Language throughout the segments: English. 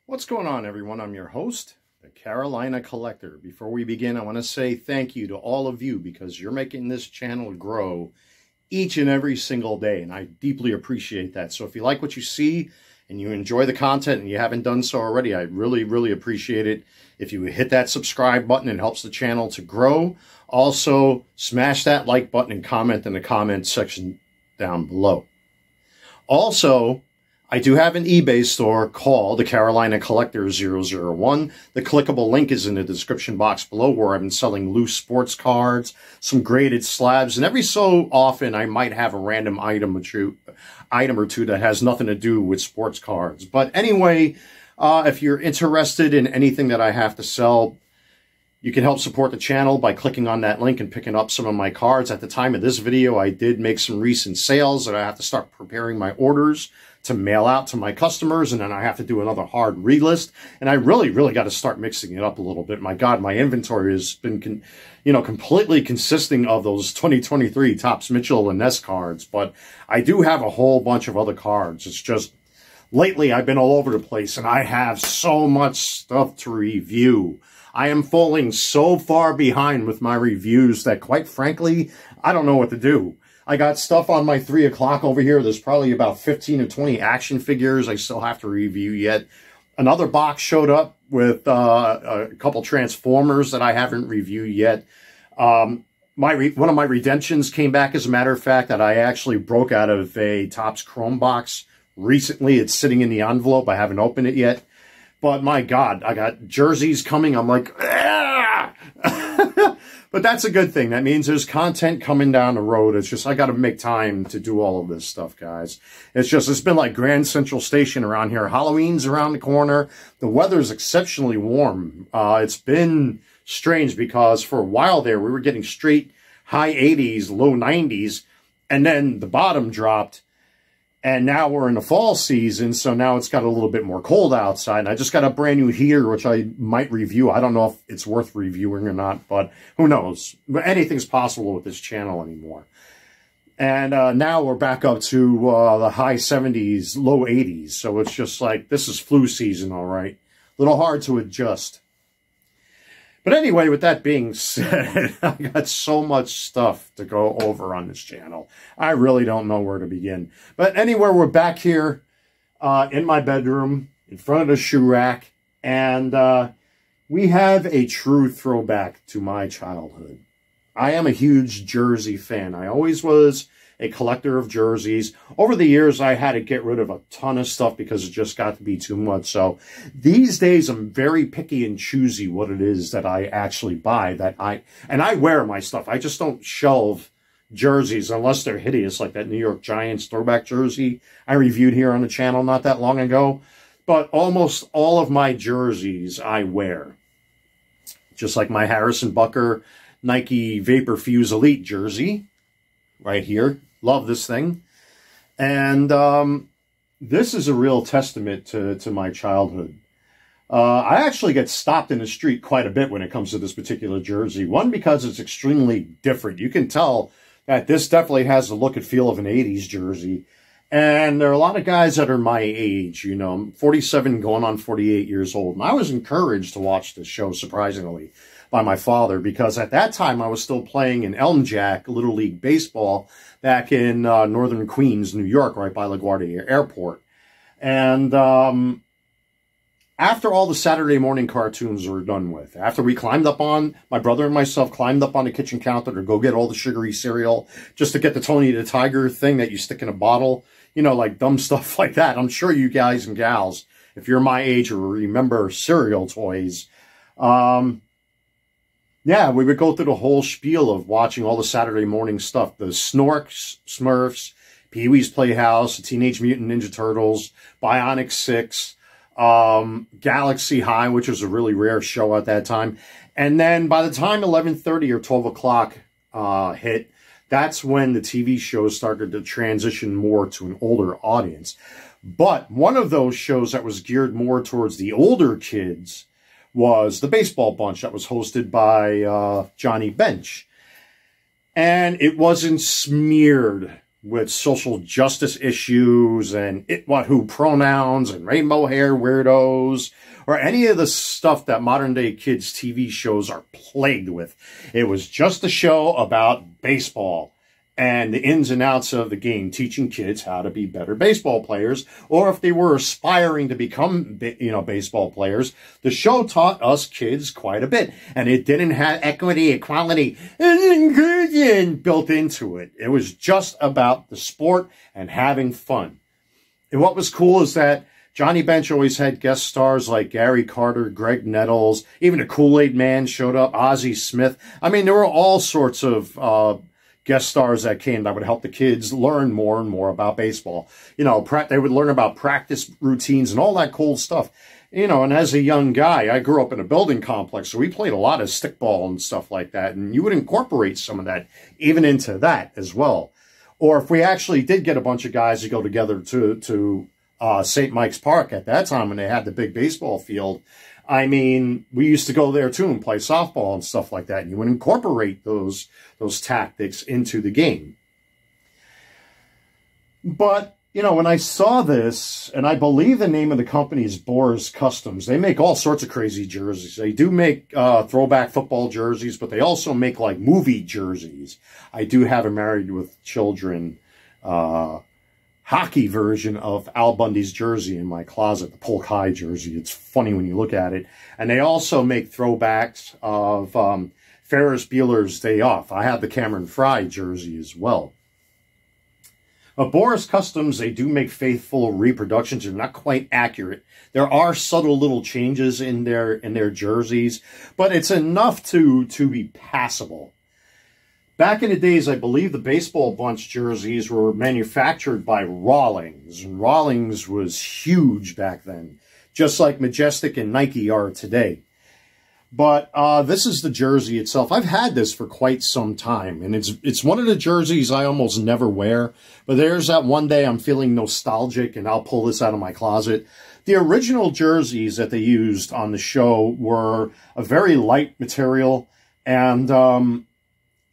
What's going on, everyone? I'm your host, the Carolina Collector. Before we begin, I want to say thank you to all of you because you're making this channel grow each and every single day, and I deeply appreciate that. So if you like what you see and you enjoy the content and you haven't done so already, I really appreciate it. If you hit that subscribe button, it helps the channel to grow. Also, smash that like button and comment in the comment section down below. Also, I do have an eBay store called the Carolina Collector 001. The clickable link is in the description box below, where I've been selling loose sports cards, some graded slabs, and every so often I might have a random item or two that has nothing to do with sports cards. But anyway, if you're interested in anything that I have to sell, you can help support the channel by clicking on that link and picking up some of my cards. At the time of this video, I did make some recent sales that I have to start preparing my orders to mail out to my customers, and then I have to do another hard relist. And I really got to start mixing it up a little bit. My God, my inventory has been, completely consisting of those 2023 Topps Mitchell and Ness cards. But I do have a whole bunch of other cards. It's just, lately I've been all over the place, and I have so much stuff to review. I am falling so far behind with my reviews that, quite frankly, I don't know what to do. I got stuff on my 3 o'clock over here. There's probably about 15 or 20 action figures I still have to review yet. Another box showed up with a couple Transformers that I haven't reviewed yet. One of my redemptions came back, as a matter of fact, that I actually broke out of a Topps Chrome box recently. It's sitting in the envelope. I haven't opened it yet. But my God, I got jerseys coming. I'm like, ah! But that's a good thing. That means there's content coming down the road. It's just, I got to make time to do all of this stuff, guys. It's been like Grand Central Station around here. Halloween's around the corner. The weather's exceptionally warm. It's been strange because for a while there, we were getting straight high 80s, low 90s, and then the bottom dropped. And now we're in the fall season, so now it's got a little bit more cold outside. And I just got a brand new heater, which I might review. I don't know if it's worth reviewing or not, but who knows? But anything's possible with this channel anymore. And now we're back up to the high 70s, low 80s. So it's just like, this is flu season, all right. A little hard to adjust. But anyway, with that being said, I got so much stuff to go over on this channel. I really don't know where to begin. But anyway, we're back here in my bedroom, in front of the shoe rack, and we have a true throwback to my childhood. I am a huge jersey fan. I always was a collector of jerseys. Over the years, I had to get rid of a ton of stuff because it just got to be too much. So these days, I'm very picky and choosy what it is that I actually buy. And I wear my stuff. I just don't shelve jerseys unless they're hideous, like that New York Giants throwback jersey I reviewed here on the channel not that long ago. But almost all of my jerseys I wear. Just like my Harrison Bucker Nike Vapor Fuse Elite jersey right here. Love this thing. And this is a real testament to my childhood. I actually get stopped in the street quite a bit when it comes to this particular jersey. One, because it's extremely different. You can tell that this definitely has the look and feel of an 80s jersey. And there are a lot of guys that are my age. You know, I'm 47 going on 48 years old. And I was encouraged to watch this show, surprisingly, by my father, because at that time I was still playing in Elm Jack Little League Baseball back in northern Queens, New York, right by LaGuardia Airport. And after all the Saturday morning cartoons were done with, after we climbed up on, my brother and myself climbed up on the kitchen counter to go get all the sugary cereal, just to get the Tony the Tiger thing that you stick in a bottle, you know, like dumb stuff like that. I'm sure you guys and gals, if you're my age or remember cereal toys, yeah, we would go through the whole spiel of watching all the Saturday morning stuff. The Snorks, Smurfs, Pee-wee's Playhouse, the Teenage Mutant Ninja Turtles, Bionic 6, Galaxy High, which was a really rare show at that time. And then by the time 11:30 or 12 o'clock hit, that's when the TV shows started to transition more to an older audience. But one of those shows that was geared more towards the older kids was the Baseball Bunch, that was hosted by Johnny Bench. And it wasn't smeared with social justice issues and who pronouns and rainbow hair weirdos, or any of the stuff that modern day kids' TV shows are plagued with. It was just a show about baseball and the ins and outs of the game, teaching kids how to be better baseball players, or if they were aspiring to become, baseball players. The show taught us kids quite a bit, and it didn't have equity, equality, and inclusion built into it. It was just about the sport and having fun. And what was cool is that Johnny Bench always had guest stars like Gary Carter, Greg Nettles, even a Kool-Aid Man showed up, Ozzie Smith. I mean, there were all sorts of guest stars that came that would help the kids learn more and more about baseball. They would learn about practice routines and all that cool stuff. And as a young guy, I grew up in a building complex, so we played a lot of stickball and stuff like that, and you would incorporate some of that even into that as well. Or if we actually did get a bunch of guys to go together to St. Mike's Park at that time when they had the big baseball field, I mean, we used to go there too and play softball and stuff like that. And you would incorporate those tactics into the game. But, when I saw this, and I believe the name of the company is Boris Customs, they make all sorts of crazy jerseys. They do make throwback football jerseys, but they also make like movie jerseys. I do have a Married with Children hockey version of Al Bundy's jersey in my closet, the Polk High jersey. It's funny when you look at it. And they also make throwbacks of Ferris Bueller's Day Off. I have the Cameron Fry jersey as well. Boris Customs, they do make faithful reproductions. They're not quite accurate. There are subtle little changes in their jerseys, but it's enough to be passable. Back in the days, I believe the baseball bunch jerseys were manufactured by Rawlings. And Rawlings was huge back then, just like Majestic and Nike are today. But this is the jersey itself. I've had this for quite some time, and it's one of the jerseys I almost never wear. But there's that one day I'm feeling nostalgic, and I'll pull this out of my closet. The original jerseys that they used on the show were a very light material, and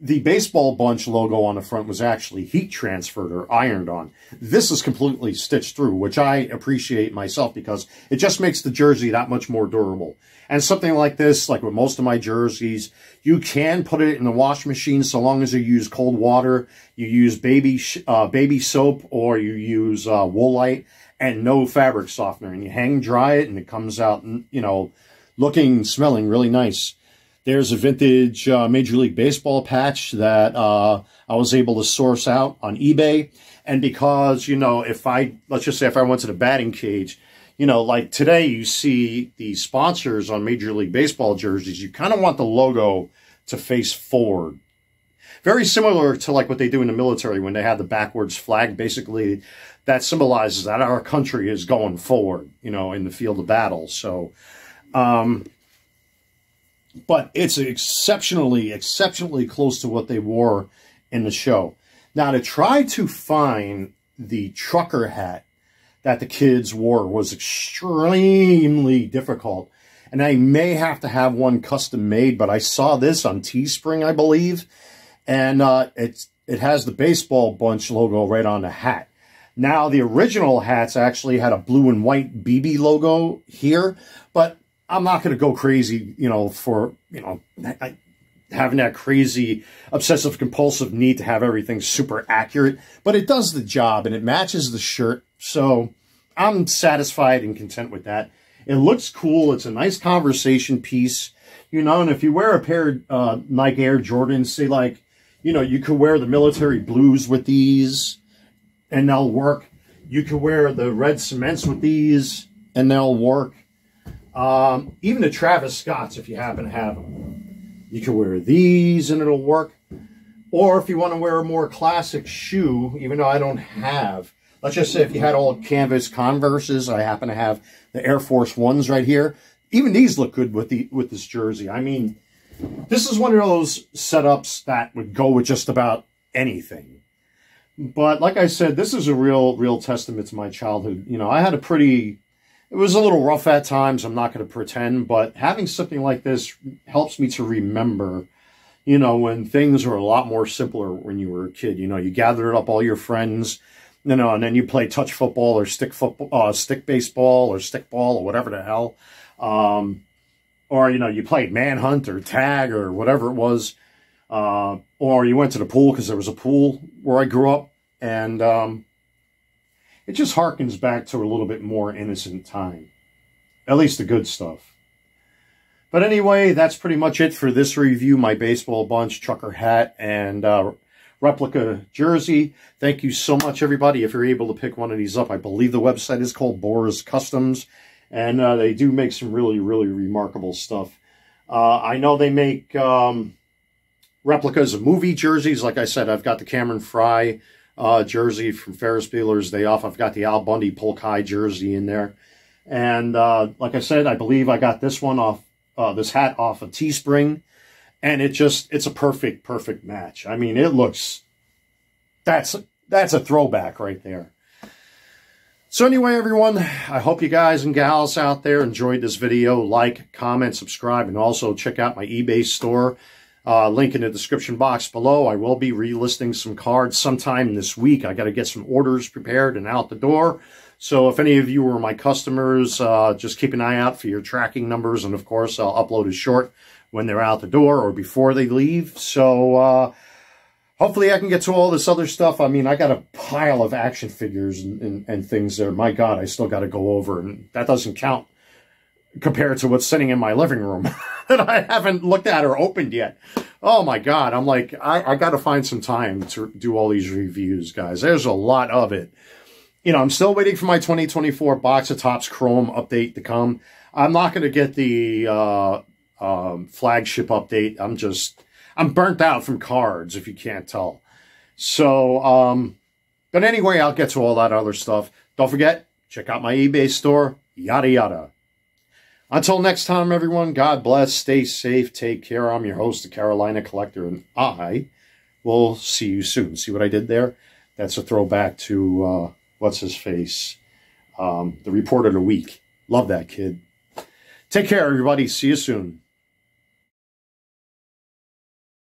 the baseball bunch logo on the front was actually heat transferred or ironed on. This is completely stitched through, which I appreciate myself because it just makes the jersey that much more durable. And something like this, like with most of my jerseys, you can put it in the wash machine so long as you use cold water, you use baby soap, or you use Woolite and no fabric softener. And you hang dry it and it comes out, looking, smelling really nice. There's a vintage Major League Baseball patch that I was able to source out on eBay. And because, let's just say if I went to the batting cage, like today you see the sponsors on Major League Baseball jerseys, you kind of want the logo to face forward. Very similar to like what they do in the military when they have the backwards flag. Basically, that symbolizes that our country is going forward, in the field of battle. So, but it's exceptionally close to what they wore in the show. Now, to try to find the trucker hat that the kids wore was extremely difficult. And I may have to have one custom made, but I saw this on Teespring, I believe. And it has the baseball bunch logo right on the hat. Now, the original hats actually had a blue and white BB logo here, but I'm not going to go crazy, for, having that crazy obsessive compulsive need to have everything super accurate, but it does the job and it matches the shirt. So I'm satisfied and content with that. It looks cool. It's a nice conversation piece, and if you wear a pair of Nike Air Jordans, say like, you could wear the military blues with these and they'll work. You could wear the red cements with these and they'll work. Even the Travis Scotts, if you happen to have them. You can wear these and it'll work. Or if you want to wear a more classic shoe, even though I don't have, let's just say if you had all canvas Converses, I happen to have the Air Force Ones right here. Even these look good with this jersey. I mean, this is one of those setups that would go with just about anything. But like I said, this is a real testament to my childhood. I had it was a little rough at times, I'm not going to pretend, but having something like this helps me to remember, you know, when things were a lot more simpler when you were a kid. You know, you gathered up all your friends, you know, and then you play touch football or stick football, stick baseball or stick ball or whatever the hell. Or, you know, you played manhunt or tag or whatever it was. Or you went to the pool because there was a pool where I grew up. And it just harkens back to a little bit more innocent time. At least the good stuff. But anyway, that's pretty much it for this review. My baseball bunch, trucker hat, and replica jersey. Thank you so much, everybody. If you're able to pick one of these up, I believe the website is called Boris Customs. And they do make some really, really remarkable stuff. I know they make replicas of movie jerseys. Like I said, I've got the Cameron Fry jersey from Ferris Bueller's Day Off. I've got the Al Bundy Polk High jersey in there. And like I said, I believe I got this one off, this hat off of Teespring. And it's a perfect match. I mean, it looks, that's a throwback right there. So anyway, everyone, I hope you guys and gals out there enjoyed this video. Like, comment, subscribe, and also check out my eBay store. Link in the description box below. I will be relisting some cards sometime this week. I got to get some orders prepared and out the door. So if any of you are my customers, just keep an eye out for your tracking numbers. And of course, I'll upload a short when they're out the door or before they leave. So hopefully I can get to all this other stuff. I mean, I got a pile of action figures and things there. My God, I still got to go over. And that doesn't count compared to what's sitting in my living room that I haven't looked at or opened yet. Oh, my God. I'm like, I got to find some time to do all these reviews, guys. There's a lot of it. You know, I'm still waiting for my 2024 Box of Topps Chrome update to come. I'm not going to get the flagship update. I'm burnt out from cards, if you can't tell. So, but anyway, I'll get to all that other stuff. Don't forget, check out my eBay store, yada, yada. Until next time, everyone, God bless, stay safe, take care. I'm your host, the Carolina Collector, and I will see you soon. See what I did there? That's a throwback to, what's his face? The Report of the Week. Love that kid. Take care, everybody. See you soon.